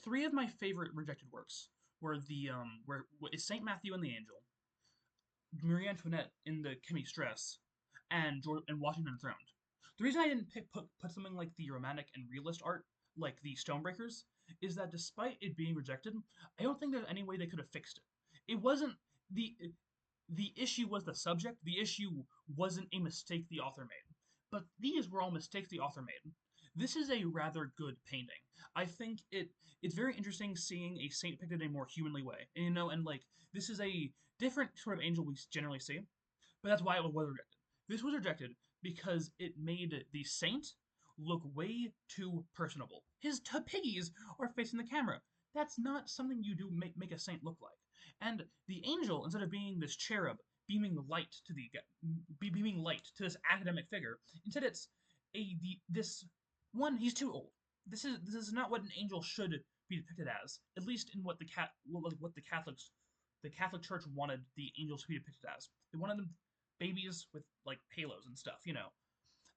three of my favorite rejected works were where is Saint Matthew and the Angel, Marie Antoinette in the Chemise dress, and Washington Enthroned. The reason I didn't put something like the romantic and realist art, like the Stonebreakers, is that despite it being rejected, I don't think there's any way they could have fixed it. It wasn't the the issue was the subject. The issue wasn't a mistake the author made. But these were all mistakes the author made. This is a rather good painting. I think it's very interesting seeing a saint depicted in a more humanly way. And like this is a different sort of angel we generally see, but that's why it was rejected. This was rejected because it made the saint look way too personable. His piggies are facing the camera. That's not something you do make a saint look like. And the angel, instead of being this cherub beaming light to this academic figure, instead it's this one. He's too old. This is not what an angel should be depicted as. At least in what the Catholic Church wanted the angels to be depicted as. They wanted them babies with like halos and stuff.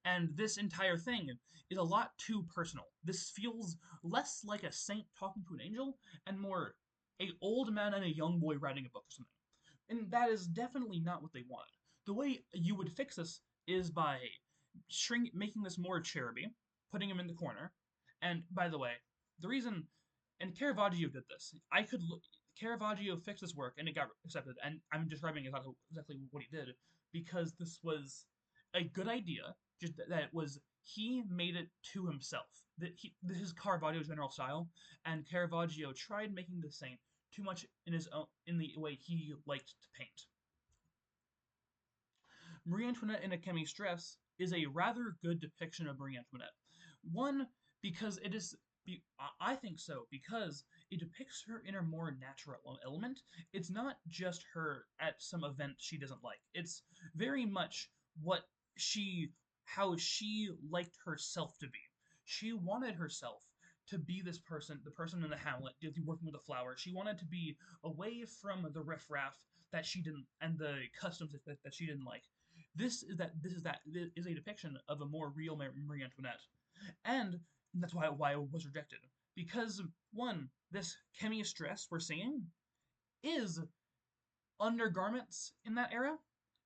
And this entire thing is a lot too personal. This feels less like a saint talking to an angel and more a old man and a young boy writing a book or something. And that is definitely not what they wanted. The way you would fix this is by making this more cheruby, putting him in the corner. And by the way, the reason and Caravaggio did this. Caravaggio fixed this work and it got accepted. And I'm describing exactly what he did because this was a good idea. Just that it was he made it to himself. This is Caravaggio's general style, and Caravaggio tried making the saint too much in the way he liked to paint. Marie Antoinette in a Chemise dress is a rather good depiction of Marie Antoinette. One, because it is I think so because it depicts her in a more natural element. It's not just her at some event she doesn't like. It's very much what she how she liked herself to be. She wanted herself to be this person, the person in the hamlet, working with the flowers. She wanted to be away from the riffraff that she didn't and the customs that she didn't like. This is a depiction of a more real Marie Antoinette, and that's why it was rejected. Because one, this Chemise dress we're seeing is undergarments in that era.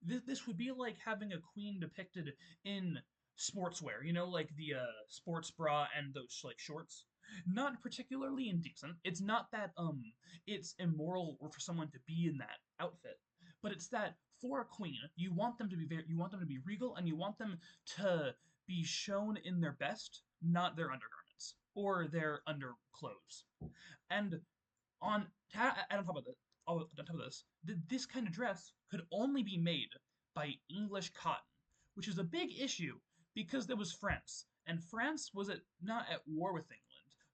This would be like having a queen depicted in sportswear, like the sports bra and those like shorts. Not particularly indecent. It's not that it's immoral or for someone to be in that outfit, but it's that for a queen, you want them to be regal and you want them to be shown in their best, not their undergarments or their underclothes. And on top of this, this kind of dress could only be made by English cotton, which is a big issue because there was France, and France was not at war with England,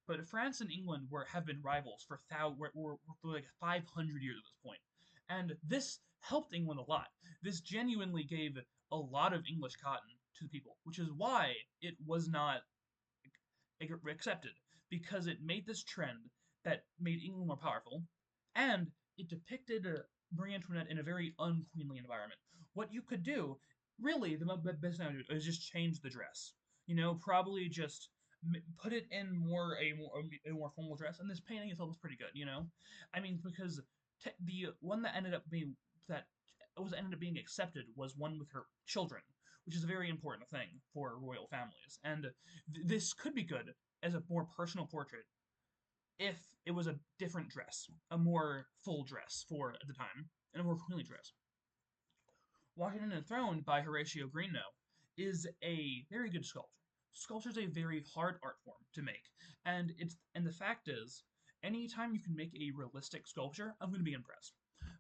but France and England have been rivals for like 500 years at this point, and this helped England a lot. This genuinely gave a lot of English cotton to the people, which is why it was not accepted because it made this trend that made England more powerful, and it depicted Marie Antoinette in a very unqueenly environment. What you could do, really, the best thing I would do is just change the dress. Probably just put it in a more formal dress, and this painting itself was pretty good. I mean, because the one that ended up being accepted was one with her children, which is a very important thing for royal families. And this could be good as a more personal portrait if it was a different dress, a more full dress for at the time, and a more queenly dress. Washington Enthroned by Horatio Greenno is a very good sculpture. Sculpture is a very hard art form to make, and the fact is, anytime you can make a realistic sculpture, I'm going to be impressed.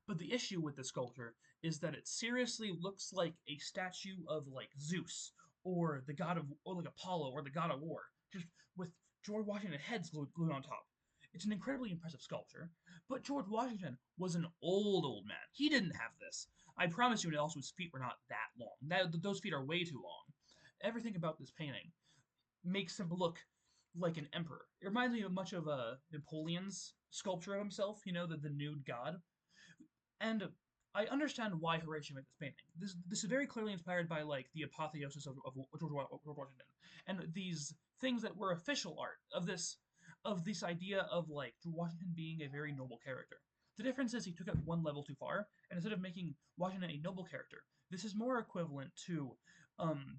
But the issue with this sculpture is that it seriously looks like a statue of like Zeus or like Apollo or the god of war, just with George Washington heads glued on top. It's an incredibly impressive sculpture, but George Washington was an old man. He didn't have this. I promise you, and also his feet were not that long. Those feet are way too long. Everything about this painting makes him look like an emperor. It reminds me of much of Napoleon's sculpture of himself, the nude god. And I understand why Horatio made this painting. This is very clearly inspired by like the apotheosis of George Washington, and these things that were official art of this. of this idea of like Washington being a very noble character. The difference is he took it one level too far, and instead of making Washington a noble character, this is more equivalent to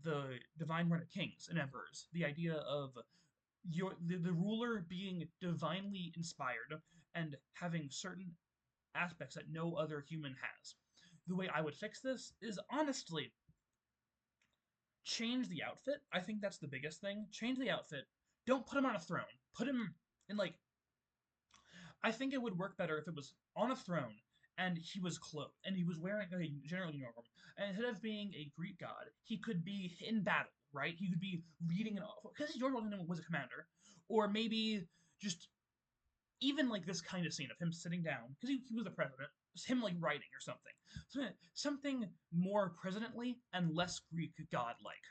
the divine right of kings and emperors. The idea of the ruler being divinely inspired and having certain aspects that no other human has. The way I would fix this is honestly change the outfit. I think that's the biggest thing. Change the outfit. Don't put him on a throne. Put him in like I think it would work better if it was on a throne and he was clothed and he was wearing a general uniform. And instead of being a Greek god, he could be in battle, right? He could be leading an because George Washington was a commander, or maybe just even like this kind of scene of him sitting down because he was the president, him like writing or something, so, something more presidently and less Greek godlike.